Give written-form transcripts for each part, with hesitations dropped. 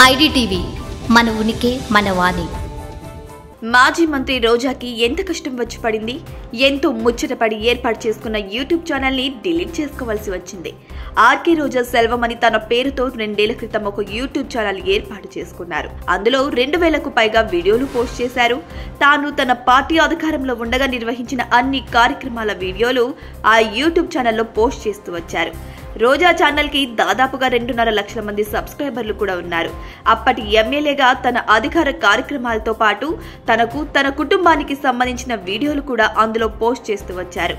IDTV మన ఉనికి మన వాణి. మాజీ మంత్రి రోజాకి ఎంత కష్టం వచ్చి పడింది. ఎంతో ముచ్చటపడి ఏర్పాటు చేసుకున్న యూట్యూబ్ ఛానల్ ని డిలీట్ చేసుకోవాల్సి వచ్చింది. ఆర్కే రోజా సెల్వం అని తన పేరుతో 2 ఏళ్ల క్రితం ఒక యూట్యూబ్ ఛానల్ ఏర్పాటు చేసుకున్నారు. అందులో 2000కు పైగా వీడియోలు పోస్ట్ చేశారు. తాను తన పార్టీ అధికారంలో ఉండగా నిర్వహించిన అన్ని కార్యక్రమాల వీడియోలు ఆ యూట్యూబ్ ఛానల్లో పోస్ట్ చేస్తూ వచ్చారు. రోజా ఛానల్ కి దాదాపుగా 2.5 లక్షల మంది సబ్స్క్రైబర్లు కూడా ఉన్నారు. అప్పటి ఎమ్మెల్యేగా తన అధికార కార్యక్రమాలతో పాటు తనకు తన కుటుంబానికి సంబంధించిన వీడియోలు కూడా అందులో పోస్ట్ చేస్తూ వచ్చారు.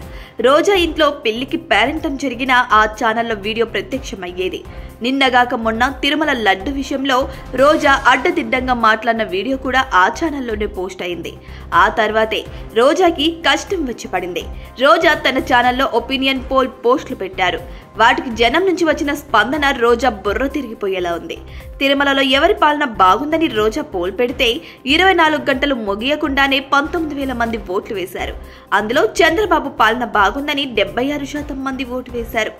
రోజా ఇంట్లో పెళ్లికి పేరెంటం జరిగిన ఆ ఛానల్లో వీడియో ప్రత్యక్షమయ్యేది. నిన్నగాక మొన్న తిరుమల లడ్డు విషయంలో రోజా అడ్డదిడ్డంగా మాట్లాడిన వీడియో కూడా ఆ ఛానల్లోనే పోస్ట్ అయింది. ఆ తర్వాతే రోజాకి కష్టం వచ్చి పడింది. రోజా తన ఛానల్లో ఒపీనియన్ పోల్ పోస్టులు పెట్టారు. వాటికి జనం నుంచి వచ్చిన స్పందన రోజా బుర్ర తిరిగిపోయేలా ఉంది. తిరుమలలో ఎవరి పాలన బాగుందని రోజా పోల్ పెడితే 24 గంటలు ముగియకుండానే 19,000 మంది ఓట్లు వేశారు. అందులో చంద్రబాబు పాలన బాగుందని 76% మంది ఓటు వేశారు.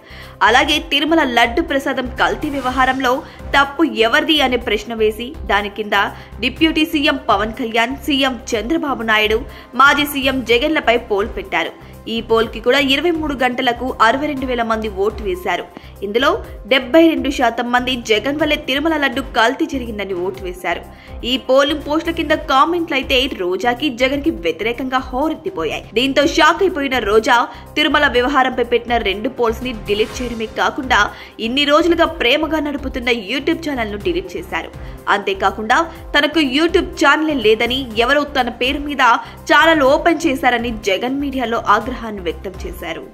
అలాగే తిరుమల లడ్డు ప్రసాదం కల్తీ వ్యవహారంలో తప్పు ఎవరిది అనే ప్రశ్న వేసి దాని కింద deputy CM Pawan Kalyan, CM Chandrababu Naidu, మాజీ సీఎం జగన్లపై పోల్ పెట్టారు. ఈ పోల్ కి కూడా 23 గంటలకు 62,000 మంది ఓటు వేశారు. ఇందులో 72% మంది జగన్ వల్లే తిరుమల లడ్డు కల్తీ జరిగిందని ఓటు వేశారు. ఈ పోలింగ్ పోస్టుల కింద కామెంట్లు అయితే రోజాకి, జగన్ కి వ్యతిరేకంగా హోరెత్తిపోయాయి. దీంతో షాక్ అయిపోయిన రోజా తిరుమల వ్యవహారంపై పెట్టిన 2 పోల్స్ ని డిలీట్ చేయడమే కాకుండా ఇన్ని రోజులుగా ప్రేమగా నడుపుతున్న యూట్యూబ్ ఛానల్ ను డిలీట్ చేశారు. అంతేకాకుండా తనకు యూట్యూబ్ ఛానల్ లేదని, ఎవరో తన పేరు మీద ఛానల్ ఓపెన్ చేశారని జగన్ మీడియాలో ఆగ్రహాన్ని వ్యక్తం చేశారు.